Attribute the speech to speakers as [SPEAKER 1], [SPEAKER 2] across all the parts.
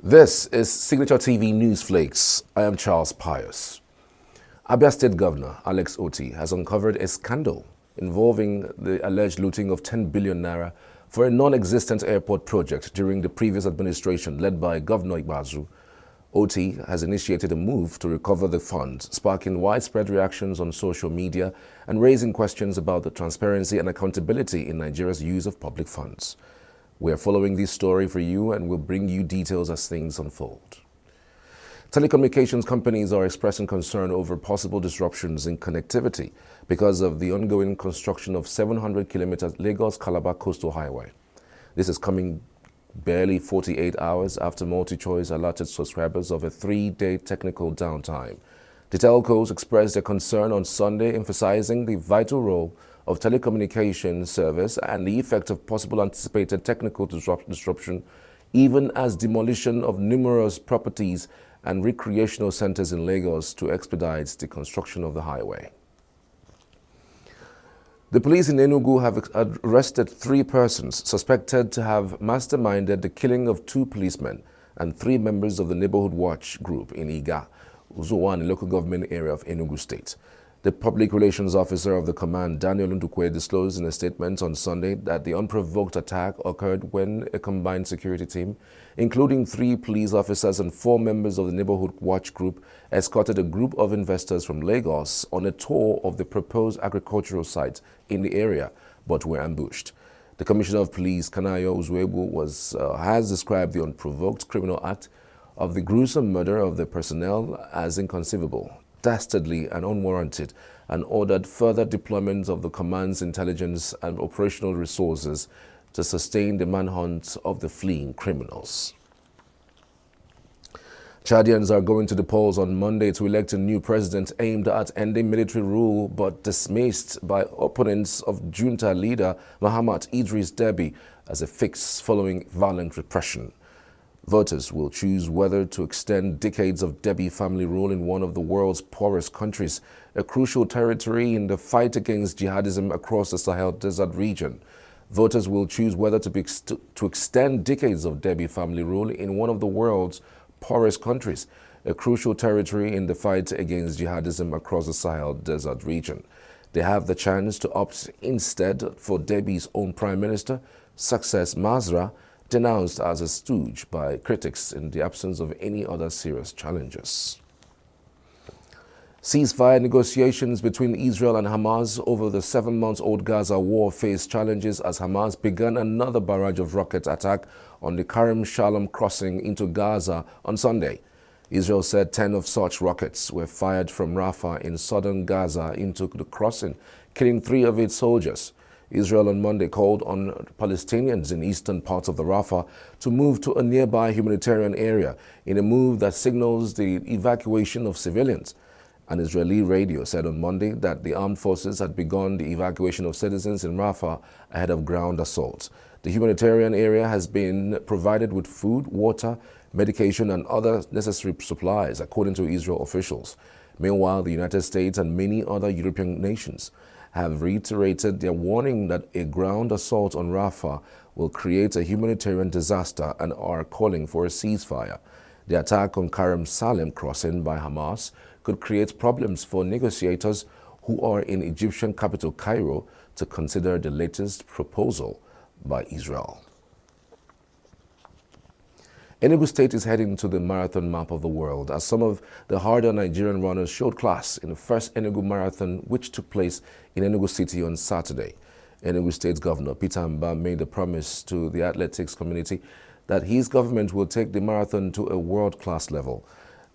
[SPEAKER 1] This is Signature TV News Flakes. I am Charles Pius. Abia State Governor Alex Otti has uncovered a scandal involving the alleged looting of 10 billion naira for a non-existent airport project during the previous administration led by Governor Ibazu. Otti has initiated a move to recover the funds, sparking widespread reactions on social media and raising questions about the transparency and accountability in Nigeria's use of public funds. We are following this story for you and will bring you details as things unfold. Telecommunications companies are expressing concern over possible disruptions in connectivity because of the ongoing construction of 700-kilometer Lagos-Calabar Coastal Highway. This is coming barely 48 hours after MultiChoice alerted subscribers of a 3-day technical downtime. The telcos expressed their concern on Sunday, emphasizing the vital role of telecommunications service and the effect of possible anticipated technical disruption, even as demolition of numerous properties and recreational centers in Lagos to expedite the construction of the highway. The police in Enugu have arrested 3 persons suspected to have masterminded the killing of 2 policemen and 3 members of the Neighborhood Watch group in Iga, Uzowan, local government area of Enugu State. The public relations officer of the command, Daniel Ndukwe, disclosed in a statement on Sunday that the unprovoked attack occurred when a combined security team, including 3 police officers and 4 members of the Neighborhood Watch group, escorted a group of investors from Lagos on a tour of the proposed agricultural site in the area, but were ambushed. The Commissioner of Police, Kanayo Uzuebu, has described the unprovoked criminal act of the gruesome murder of the personnel as inconceivable, dastardly and unwarranted, and ordered further deployment of the command's intelligence and operational resources to sustain the manhunt of the fleeing criminals. Chadians are going to the polls on Monday to elect a new president aimed at ending military rule, but dismissed by opponents of junta leader Mahamat Idris Deby as a fix following violent repression. Voters will choose whether to extend decades of Deby family rule in one of the world's poorest countries, a crucial territory in the fight against jihadism across the Sahel Desert region. Voters will choose whether to extend decades of Deby family rule in one of the world's poorest countries, a crucial territory in the fight against jihadism across the Sahel Desert region. They have the chance to opt instead for Deby's own Prime Minister, Success Masra, denounced as a stooge by critics in the absence of any other serious challenges. Ceasefire negotiations between Israel and Hamas over the 7-month-old Gaza war face challenges as Hamas began another barrage of rocket attack on the Karem Shalom crossing into Gaza on Sunday. Israel said 10 of such rockets were fired from Rafah in southern Gaza into the crossing, killing 3 of its soldiers. Israel on Monday called on Palestinians in eastern parts of the Rafah to move to a nearby humanitarian area in a move that signals the evacuation of civilians. An Israeli radio said on Monday that the armed forces had begun the evacuation of citizens in Rafah ahead of ground assaults. The humanitarian area has been provided with food, water, medication, and other necessary supplies, according to Israel officials. Meanwhile, the United States and many other European nations have reiterated their warning that a ground assault on Rafah will create a humanitarian disaster and are calling for a ceasefire. The attack on Karem Shalom crossing by Hamas could create problems for negotiators who are in Egyptian capital Cairo to consider the latest proposal by Israel. Enugu State is heading to the marathon map of the world as some of the harder Nigerian runners showed class in the first Enugu Marathon, which took place in Enugu City on Saturday. Enugu State Governor Peter Mba made a promise to the athletics community that his government will take the marathon to a world-class level.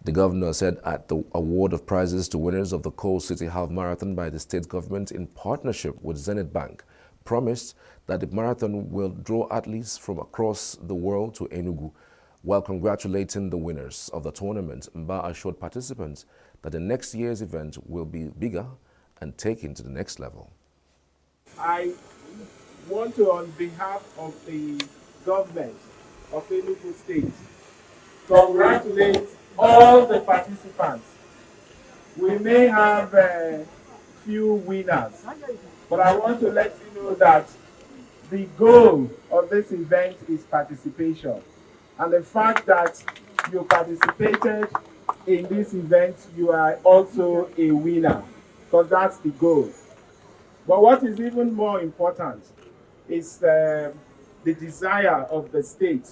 [SPEAKER 1] The governor said at the award of prizes to winners of the Coal City Half Marathon by the state government in partnership with Zenith Bank, promised that the marathon will draw athletes from across the world to Enugu. While congratulating the winners of the tournament, Mba assured participants that the next year's event will be bigger and taken to the next level.
[SPEAKER 2] I want to, on behalf of the government of Enugu State, congratulate all the participants. We may have a few winners, but I want to let you know that the goal of this event is participation. And the fact that you participated in this event, you are also a winner, because that's the goal. But what is even more important is the desire of the state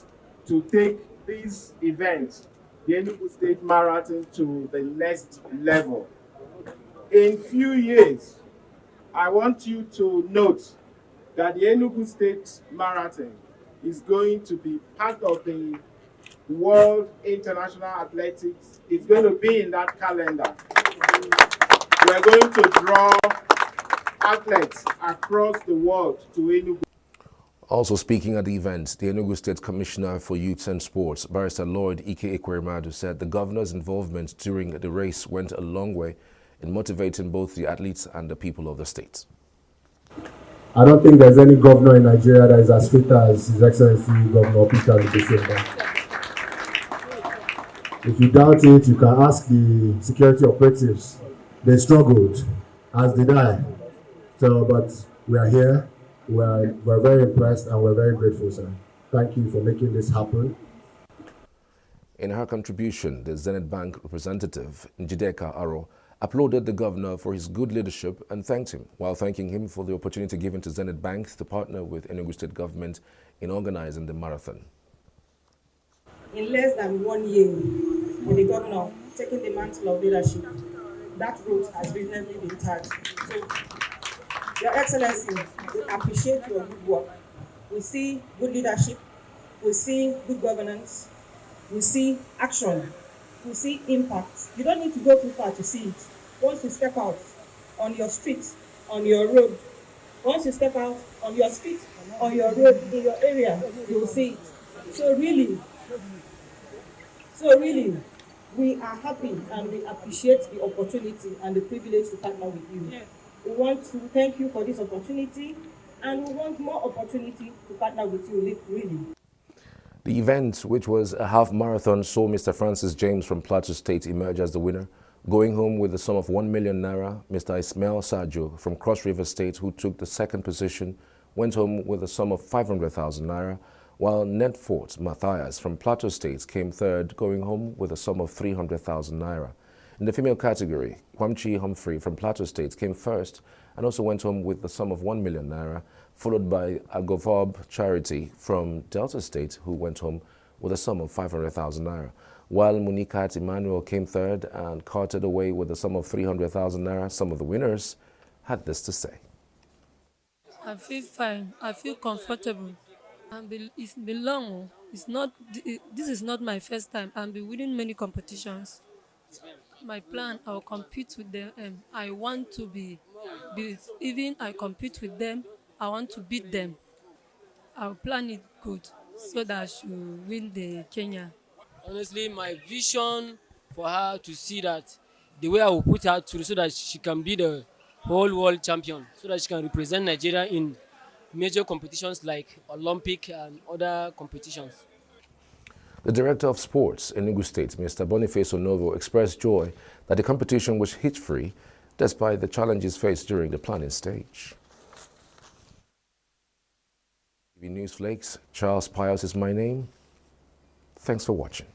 [SPEAKER 2] to take this event, the Enugu State Marathon, to the next level. In few years, I want you to note that the Enugu State Marathon is going to be part of the World International Athletics. It's going to be in that calendar. We're going to draw athletes across the world to Enugu.
[SPEAKER 1] Also speaking at the event, the Enugu State Commissioner for Youth and Sports, Barrister Lloyd Ike Ekweremadu, said the governor's involvement during the race went a long way in motivating both the athletes and the people of the state.
[SPEAKER 3] I don't think there's any governor in Nigeria that is as fit as His Excellency Governor Peter Obi. If you doubt it, you can ask the security operatives. They struggled, as did I. So, but we are here. We're very impressed and we're very grateful, sir. Thank you for making this happen.
[SPEAKER 1] In her contribution, the Zenith Bank representative, Njideka Aro, applauded the governor for his good leadership and thanked him, while thanking him for the opportunity given to Zenith Bank to partner with Enugu State government in organizing the marathon.
[SPEAKER 4] In less than 1 year, with the governor taking the mantle of leadership, that road has reasonably been tagged. So, Your Excellency, we appreciate your good work. We see good leadership, we see good governance, we see action, we see impact. You don't need to go too far to see it. Once you step out on your street, on your road, once you step out on your street, on your road, in your area, you will see it. So really, we are happy and we appreciate the opportunity and the privilege to partner with you. Yeah. We want to thank you for this opportunity, and we want more opportunity to partner with you, really.
[SPEAKER 1] The event, which was a half marathon, saw Mr. Francis James from Plateau State emerge as the winner, going home with the sum of 1 million naira. Mr. Ismail Sajo from Cross River State, who took the second position, went home with a sum of 500,000 naira, while Netfort Matthias from Plateau State came third, going home with a sum of 300,000 naira. In the female category, Kwamchi Humphrey from Plateau State came first and also went home with the sum of 1 million naira, followed by Agovob Charity from Delta State, who went home with a sum of 500,000 naira, while Munikat Emmanuel came third and carted away with a sum of 300,000 naira. Some of the winners had this to say.
[SPEAKER 5] I feel fine. I feel comfortable. It's been long. This is not my first time. I've been winning many competitions. My plan, I'll compete with them. I want to even I compete with them, I want to beat them. I'll plan it good so that I should win the Kenya.
[SPEAKER 6] Honestly, my vision for her to see that the way I will put her through so that she can be the whole world champion, so that she can represent Nigeria in major competitions like Olympic and other competitions.
[SPEAKER 1] The Director of Sports in Enugu State, Mr. Boniface Onovo, expressed joy that the competition was hitch-free despite the challenges faced during the planning stage. TV News Flakes, Charles Pius is my name. Thanks for watching.